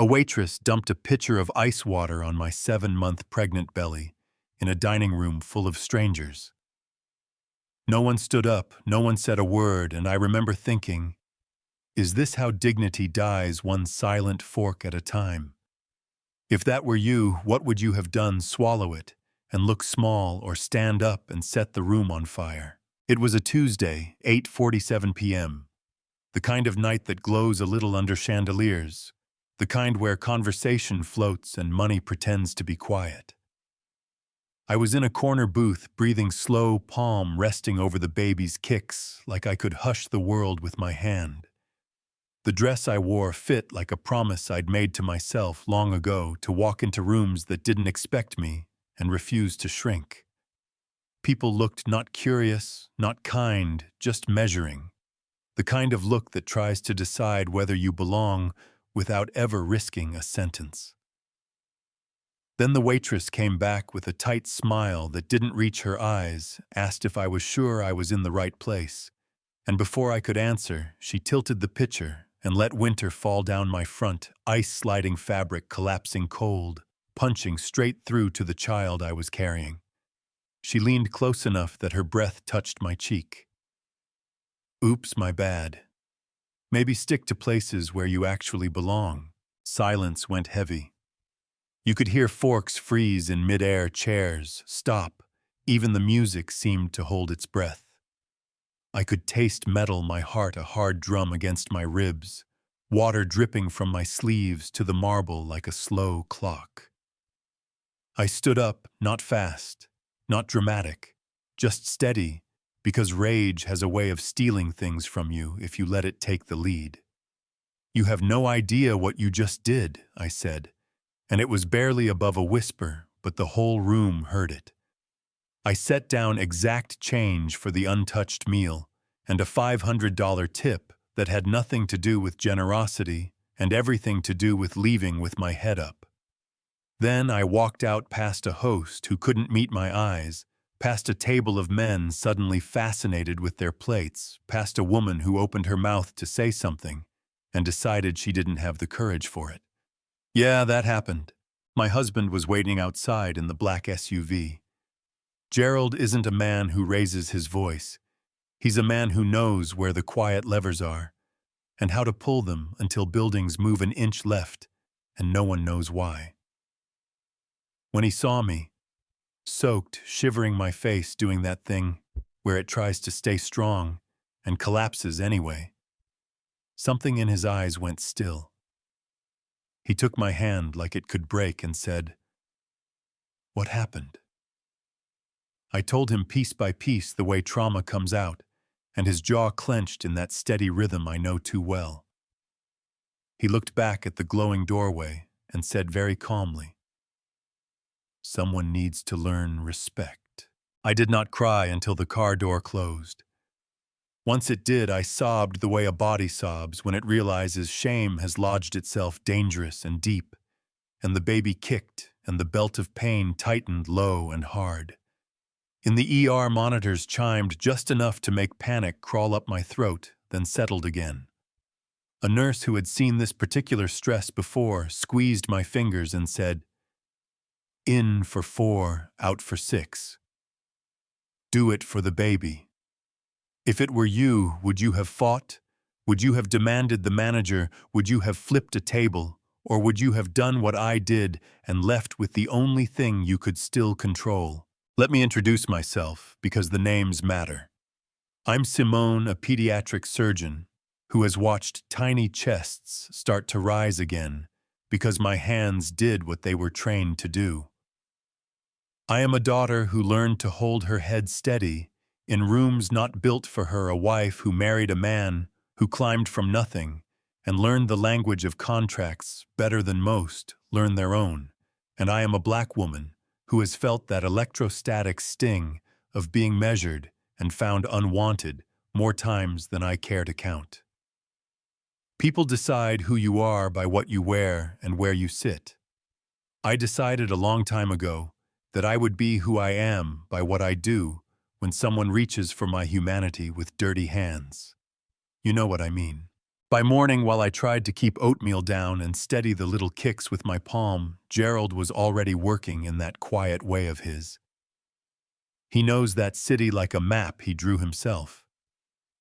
A waitress dumped a pitcher of ice water on my 7-month pregnant belly in a dining room full of strangers. No one stood up, no one said a word, and I remember thinking, is this how dignity dies, one silent fork at a time? If that were you, what would you have done? Swallow it and look small, or stand up and set the room on fire? It was a Tuesday, 8:47 p.m., the kind of night that glows a little under chandeliers, the kind where conversation floats and money pretends to be quiet. I was in a corner booth, breathing slow, palm resting over the baby's kicks, like I could hush the world with my hand. The dress I wore fit like a promise I'd made to myself long ago to walk into rooms that didn't expect me and refused to shrink. People looked not curious, not kind, just measuring. The kind of look that tries to decide whether you belong without ever risking a sentence. Then the waitress came back with a tight smile that didn't reach her eyes, asked if I was sure I was in the right place, and before I could answer, she tilted the pitcher and let winter fall down my front, ice-sliding fabric collapsing cold, punching straight through to the child I was carrying. She leaned close enough that her breath touched my cheek. Oops, my bad. Maybe stick to places where you actually belong. Silence went heavy. You could hear forks freeze in mid-air, chairs stop. Even the music seemed to hold its breath. I could taste metal, my heart a hard drum against my ribs, water dripping from my sleeves to the marble like a slow clock. I stood up, not fast, not dramatic, just steady, because rage has a way of stealing things from you if you let it take the lead. You have no idea what you just did, I said, and it was barely above a whisper, but the whole room heard it. I set down exact change for the untouched meal and a $500 tip that had nothing to do with generosity and everything to do with leaving with my head up. Then I walked out past a host who couldn't meet my eyes, past a table of men suddenly fascinated with their plates, past a woman who opened her mouth to say something and decided she didn't have the courage for it. Yeah, that happened. My husband was waiting outside in the black SUV. Gerald isn't a man who raises his voice. He's a man who knows where the quiet levers are and how to pull them until buildings move an inch left and no one knows why. When he saw me, soaked, shivering my face doing that thing where it tries to stay strong and collapses anyway, something in his eyes went still. He took my hand like it could break and said, "What happened?" I told him piece by piece the way trauma comes out, and his jaw clenched in that steady rhythm I know too well. He looked back at the glowing doorway and said very calmly, "Someone needs to learn respect." I did not cry until the car door closed. Once it did, I sobbed the way a body sobs when it realizes shame has lodged itself dangerous and deep, and the baby kicked and the belt of pain tightened low and hard. In the ER, monitors chimed just enough to make panic crawl up my throat, then settled again. A nurse who had seen this particular stress before squeezed my fingers and said, "In for 4, out for 6. Do it for the baby." If it were you, would you have fought? Would you have demanded the manager? Would you have flipped a table? Or would you have done what I did and left with the only thing you could still control? Let me introduce myself, because the names matter. I'm Simone, a pediatric surgeon who has watched tiny chests start to rise again because my hands did what they were trained to do. I am a daughter who learned to hold her head steady in rooms not built for her, a wife who married a man who climbed from nothing and learned the language of contracts better than most learn their own. And I am a black woman who has felt that electrostatic sting of being measured and found unwanted more times than I care to count. People decide who you are by what you wear and where you sit. I decided a long time ago that I would be who I am by what I do when someone reaches for my humanity with dirty hands. You know what I mean. By morning, while I tried to keep oatmeal down and steady the little kicks with my palm, Gerald was already working in that quiet way of his. He knows that city like a map he drew himself.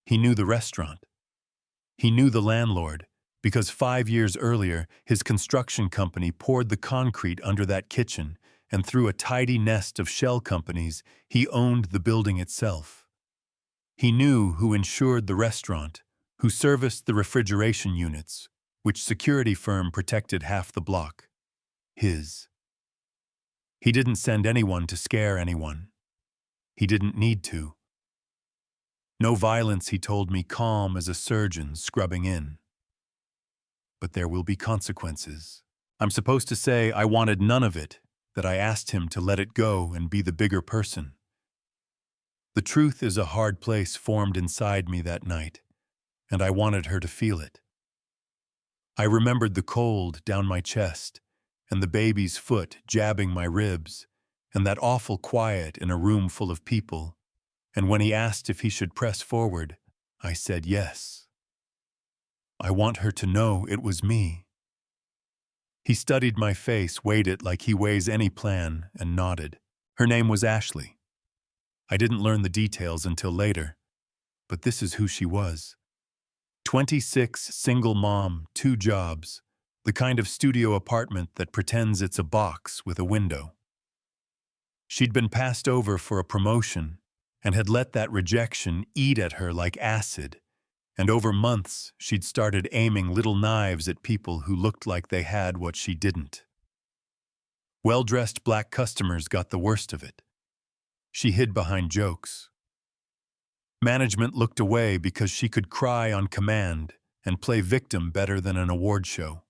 He knew the restaurant. He knew the landlord, because 5 years earlier, his construction company poured the concrete under that kitchen, and through a tidy nest of shell companies, he owned the building itself. He knew who insured the restaurant, who serviced the refrigeration units, which security firm protected half the block. His. He didn't send anyone to scare anyone. He didn't need to. No violence, he told me, calm as a surgeon scrubbing in. But there will be consequences. I'm supposed to say I wanted none of it, that I asked him to let it go and be the bigger person. The truth is a hard place formed inside me that night, and I wanted her to feel it. I remembered the cold down my chest, and the baby's foot jabbing my ribs, and that awful quiet in a room full of people, and when he asked if he should press forward, I said yes. I want her to know it was me. He studied my face, weighed it like he weighs any plan, and nodded. Her name was Ashley. I didn't learn the details until later, but this is who she was. 26, single mom, 2 jobs, the kind of studio apartment that pretends it's a box with a window. She'd been passed over for a promotion and had let that rejection eat at her like acid, and over months she'd started aiming little knives at people who looked like they had what she didn't. Well-dressed black customers got the worst of it. She hid behind jokes. Management looked away because she could cry on command and play victim better than an award show.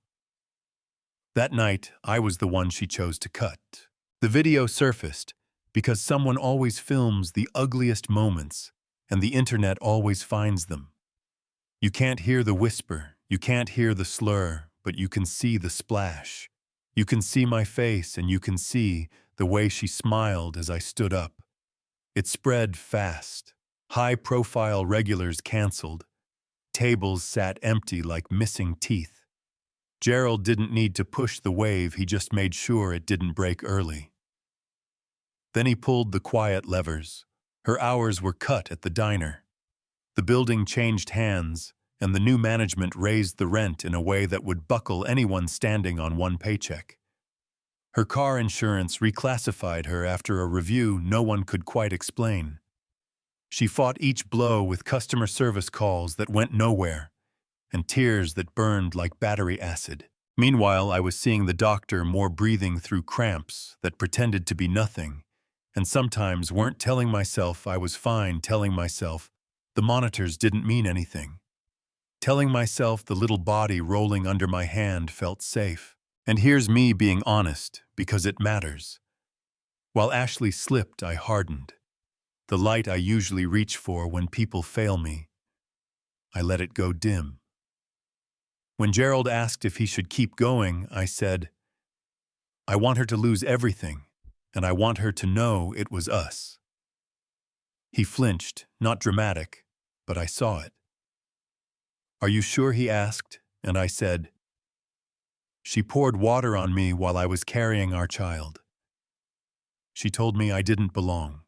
That night, I was the one she chose to cut. The video surfaced because someone always films the ugliest moments, and the internet always finds them. You can't hear the whisper, you can't hear the slur, but you can see the splash. You can see my face, and you can see the way she smiled as I stood up. It spread fast. High-profile regulars canceled. Tables sat empty like missing teeth. Gerald didn't need to push the wave, he just made sure it didn't break early. Then he pulled the quiet levers. Her hours were cut at the diner. The building changed hands, and the new management raised the rent in a way that would buckle anyone standing on one paycheck. Her car insurance reclassified her after a review no one could quite explain. She fought each blow with customer service calls that went nowhere, and tears that burned like battery acid. Meanwhile, I was seeing the doctor more breathing through cramps that pretended to be nothing, and sometimes weren't telling myself I was fine, telling myself the monitors didn't mean anything. Telling myself the little body rolling under my hand felt safe. And here's me being honest, because it matters. While Ashley slipped, I hardened. The light I usually reach for when people fail me, I let it go dim. When Gerald asked if he should keep going, I said, I want her to lose everything, and I want her to know it was us. He flinched, not dramatic, but I saw it. Are you sure? He asked, and I said, She poured water on me while I was carrying our child. She told me I didn't belong.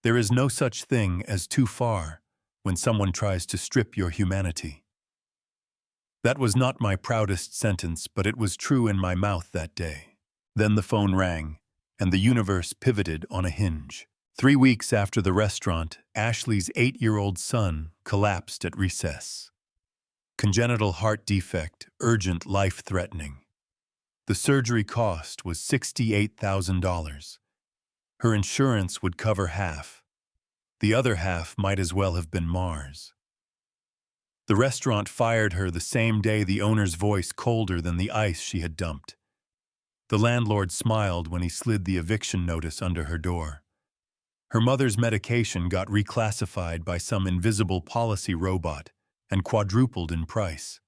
There is no such thing as too far when someone tries to strip your humanity. That was not my proudest sentence, but it was true in my mouth that day. Then the phone rang, and the universe pivoted on a hinge. 3 weeks after the restaurant, Ashley's 8-year-old son collapsed at recess. Congenital heart defect, urgent, life-threatening. The surgery cost was $68,000. Her insurance would cover half. The other half might as well have been Mars. The restaurant fired her the same day, the owner's voice colder than the ice she had dumped. The landlord smiled when he slid the eviction notice under her door. Her mother's medication got reclassified by some invisible policy robot and quadrupled in price.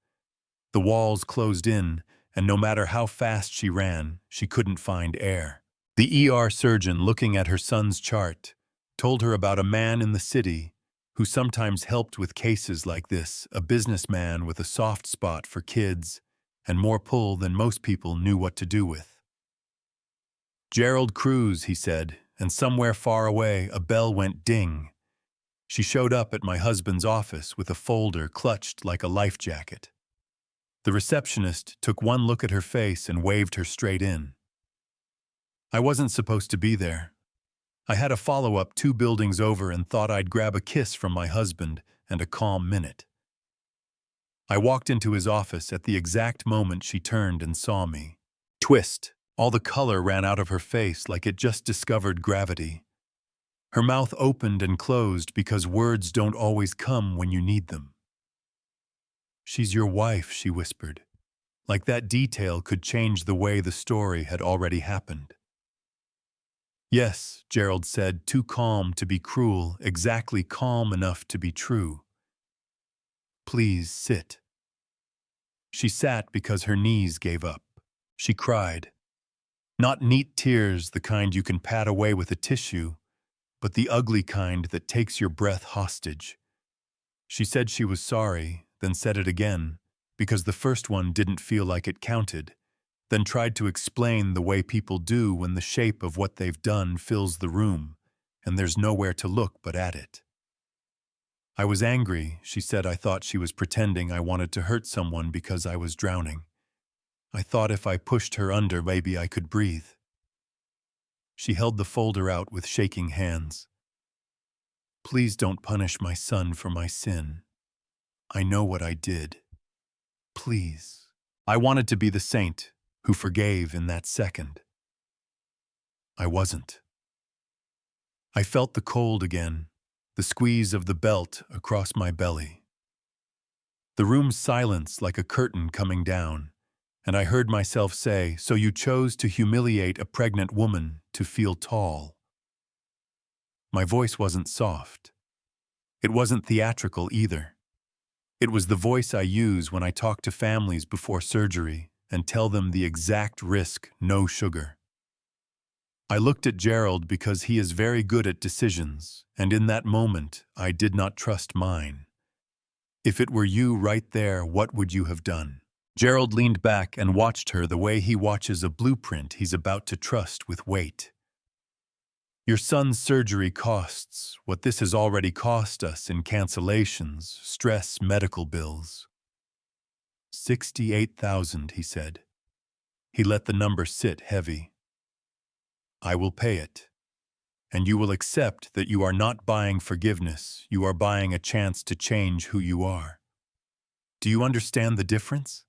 The walls closed in, and no matter how fast she ran, she couldn't find air. The ER surgeon, looking at her son's chart, told her about a man in the city who sometimes helped with cases like this, a businessman with a soft spot for kids and more pull than most people knew what to do with. "Gerald Cruz," he said, and somewhere far away a bell went ding. She showed up at my husband's office with a folder clutched like a life jacket. The receptionist took one look at her face and waved her straight in. I wasn't supposed to be there. I had a follow-up 2 buildings over and thought I'd grab a kiss from my husband and a calm minute. I walked into his office at the exact moment she turned and saw me. Twist. All the color ran out of her face like it just discovered gravity. Her mouth opened and closed because words don't always come when you need them. "She's your wife," she whispered, like that detail could change the way the story had already happened. "Yes," Gerald said, too calm to be cruel, exactly calm enough to be true. "Please sit." She sat because her knees gave up. She cried. Not neat tears, the kind you can pat away with a tissue, but the ugly kind that takes your breath hostage. She said she was sorry, then said it again, because the first one didn't feel like it counted, then tried to explain the way people do when the shape of what they've done fills the room, and there's nowhere to look but at it. "I was angry," she said. "I thought she was pretending I wanted to hurt someone because I was drowning. I thought if I pushed her under, maybe I could breathe." She held the folder out with shaking hands. "Please don't punish my son for my sin. I know what I did. Please." I wanted to be the saint who forgave in that second. I wasn't. I felt the cold again, the squeeze of the belt across my belly. The room's silence like a curtain coming down, and I heard myself say, "So you chose to humiliate a pregnant woman to feel tall." My voice wasn't soft. It wasn't theatrical either. It was the voice I use when I talk to families before surgery and tell them the exact risk, no sugar. I looked at Gerald because he is very good at decisions, and in that moment, I did not trust mine. "If it were you right there, what would you have done?" Gerald leaned back and watched her the way he watches a blueprint he's about to trust with weight. "Your son's surgery costs what this has already cost us in cancellations, stress, medical bills." 68,000, he said. He let the number sit heavy. "I will pay it. And you will accept that you are not buying forgiveness, you are buying a chance to change who you are. Do you understand the difference?"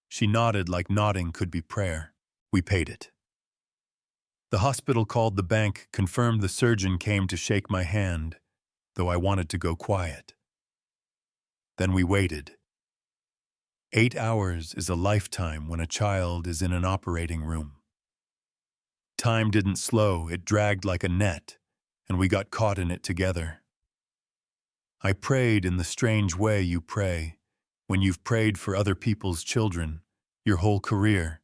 She nodded like nodding could be prayer. We paid it. The hospital called the bank, confirmed the surgeon came to shake my hand, though I wanted to go quiet. Then we waited. 8 hours is a lifetime when a child is in an operating room. Time didn't slow, it dragged like a net, and we got caught in it together. I prayed in the strange way you pray, when you've prayed for other people's children, your whole career,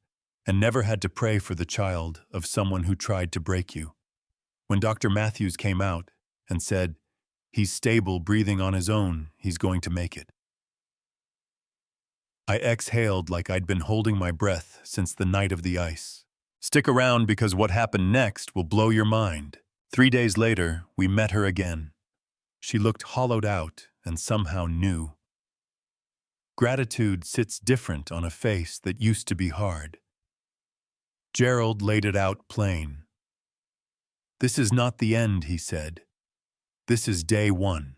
and never had to pray for the child of someone who tried to break you. When Dr. Matthews came out and said, "He's stable, breathing on his own, he's going to make it." I exhaled like I'd been holding my breath since the night of the ice. Stick around because what happened next will blow your mind. 3 days later, we met her again. She looked hollowed out and somehow new. Gratitude sits different on a face that used to be hard. Gerald laid it out plain. "This is not the end," he said. "This is day one.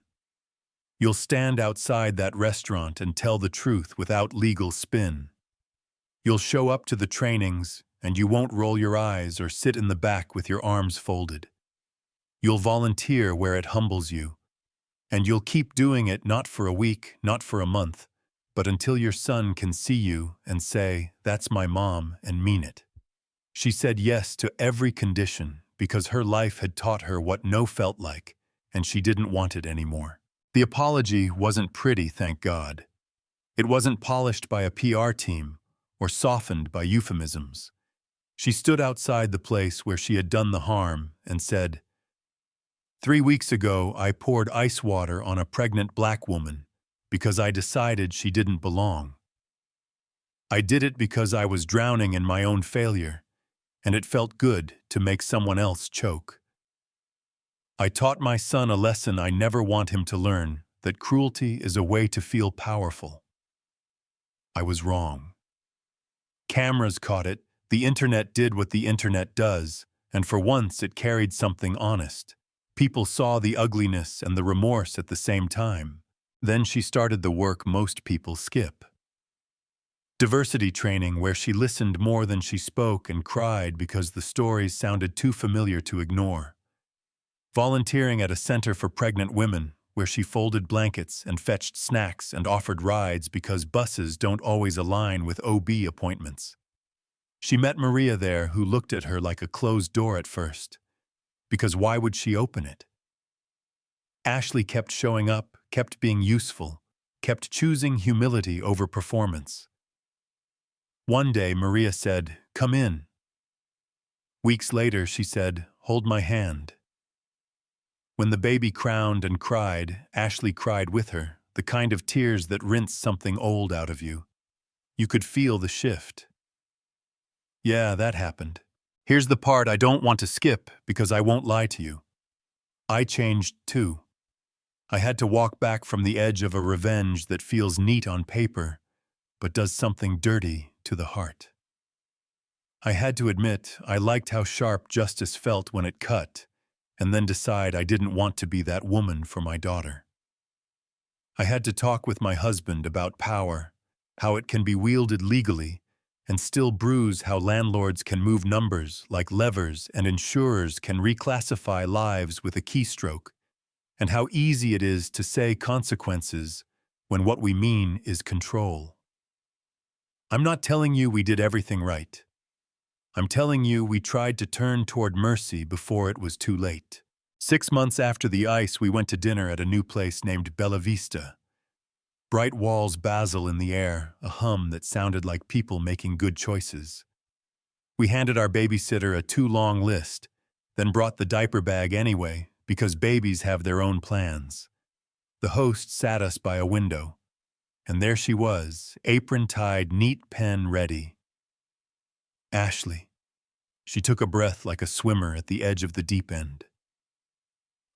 You'll stand outside that restaurant and tell the truth without legal spin. You'll show up to the trainings, and you won't roll your eyes or sit in the back with your arms folded. You'll volunteer where it humbles you, and you'll keep doing it not for a week, not for a month, but until your son can see you and say, 'That's my mom,' and mean it." She said yes to every condition because her life had taught her what no felt like, and she didn't want it anymore. The apology wasn't pretty, thank God. It wasn't polished by a PR team or softened by euphemisms. She stood outside the place where she had done the harm and said, 3 weeks ago, I poured ice water on a pregnant black woman because I decided she didn't belong. I did it because I was drowning in my own failure, and it felt good to make someone else choke. I taught my son a lesson I never want him to learn, that cruelty is a way to feel powerful. I was wrong. Cameras caught it, the internet did what the internet does, and for once it carried something honest. People saw the ugliness and the remorse at the same time. Then she started the work most people skip. Diversity training, where she listened more than she spoke and cried because the stories sounded too familiar to ignore. Volunteering at a center for pregnant women, where she folded blankets and fetched snacks and offered rides because buses don't always align with OB appointments. She met Maria there, who looked at her like a closed door at first. Because why would she open it? Ashley kept showing up, kept being useful, kept choosing humility over performance. One day, Maria said, "Come in." Weeks later, she said, "Hold my hand." When the baby crowned and cried, Ashley cried with her, the kind of tears that rinse something old out of you. You could feel the shift. Yeah, that happened. Here's the part I don't want to skip because I won't lie to you. I changed too. I had to walk back from the edge of a revenge that feels neat on paper, but does something dirty to the heart. I had to admit I liked how sharp justice felt when it cut, and then decide I didn't want to be that woman for my daughter. I had to talk with my husband about power, how it can be wielded legally, and still bruise how landlords can move numbers like levers and insurers can reclassify lives with a keystroke, and how easy it is to say consequences when what we mean is control. I'm not telling you we did everything right. I'm telling you we tried to turn toward mercy before it was too late. 6 months after the ice, we went to dinner at a new place named Bella Vista. Bright walls, basil in the air, a hum that sounded like people making good choices. We handed our babysitter a too-long list, then brought the diaper bag anyway, because babies have their own plans. The host sat us by a window, and there she was, apron tied, neat pen ready. Ashley. She took a breath like a swimmer at the edge of the deep end.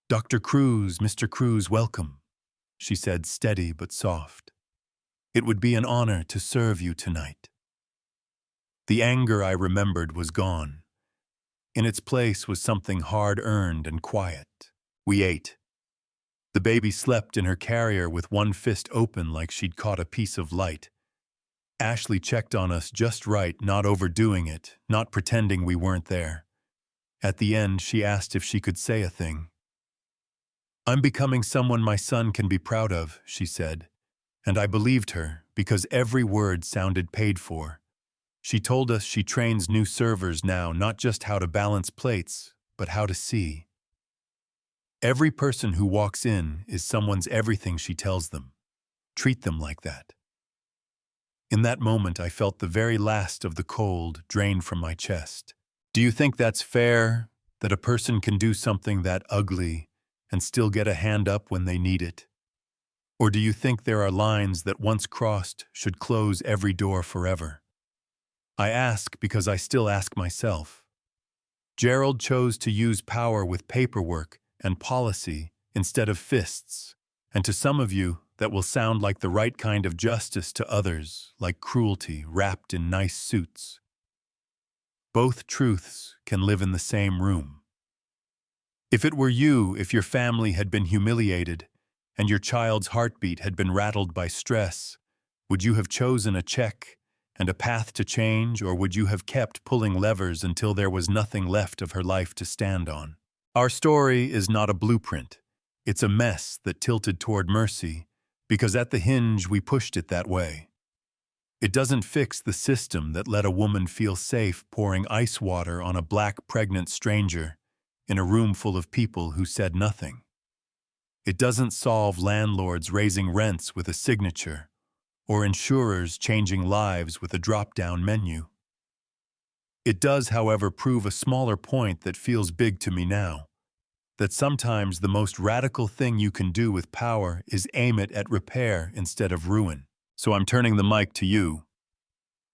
"Dr. Cruz, Mr. Cruz, welcome," she said, steady but soft. "It would be an honor to serve you tonight." The anger I remembered was gone. In its place was something hard-earned and quiet. We ate. The baby slept in her carrier with one fist open like she'd caught a piece of light. Ashley checked on us just right, not overdoing it, not pretending we weren't there. At the end, she asked if she could say a thing. "I'm becoming someone my son can be proud of," she said, and I believed her because every word sounded paid for. She told us she trains new servers now, not just how to balance plates, but how to see. Every person who walks in is someone's everything, she tells them. Treat them like that. In that moment, I felt the very last of the cold drain from my chest. Do you think that's fair, that a person can do something that ugly and still get a hand up when they need it? Or do you think there are lines that once crossed should close every door forever? I ask because I still ask myself. Gerald chose to use power with paperwork and policy instead of fists, and to some of you, that will sound like the right kind of justice, to others, like cruelty wrapped in nice suits. Both truths can live in the same room. If it were you, if your family had been humiliated, and your child's heartbeat had been rattled by stress, would you have chosen a check and a path to change, or would you have kept pulling levers until there was nothing left of her life to stand on? Our story is not a blueprint. It's a mess that tilted toward mercy, because at the hinge we pushed it that way. It doesn't fix the system that let a woman feel safe pouring ice water on a black pregnant stranger in a room full of people who said nothing. It doesn't solve landlords raising rents with a signature, or insurers changing lives with a drop-down menu. It does, however, prove a smaller point that feels big to me now. That sometimes the most radical thing you can do with power is aim it at repair instead of ruin. So I'm turning the mic to you.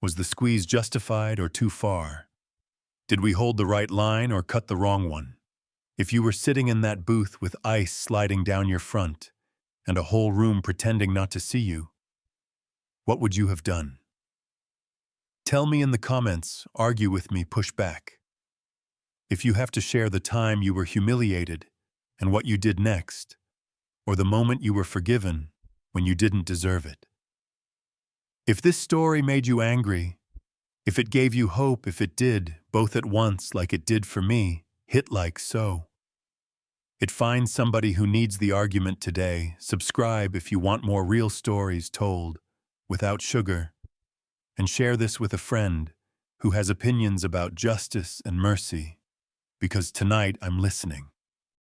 Was the squeeze justified or too far? Did we hold the right line or cut the wrong one? If you were sitting in that booth with ice sliding down your front and a whole room pretending not to see you, what would you have done? Tell me in the comments, argue with me, push back. If you have to share the time you were humiliated and what you did next, or the moment you were forgiven when you didn't deserve it. If this story made you angry, if it gave you hope, if it did, both at once like it did for me, hit like so. It finds somebody who needs the argument today. Subscribe if you want more real stories told, without sugar. And share this with a friend who has opinions about justice and mercy, because tonight I'm listening.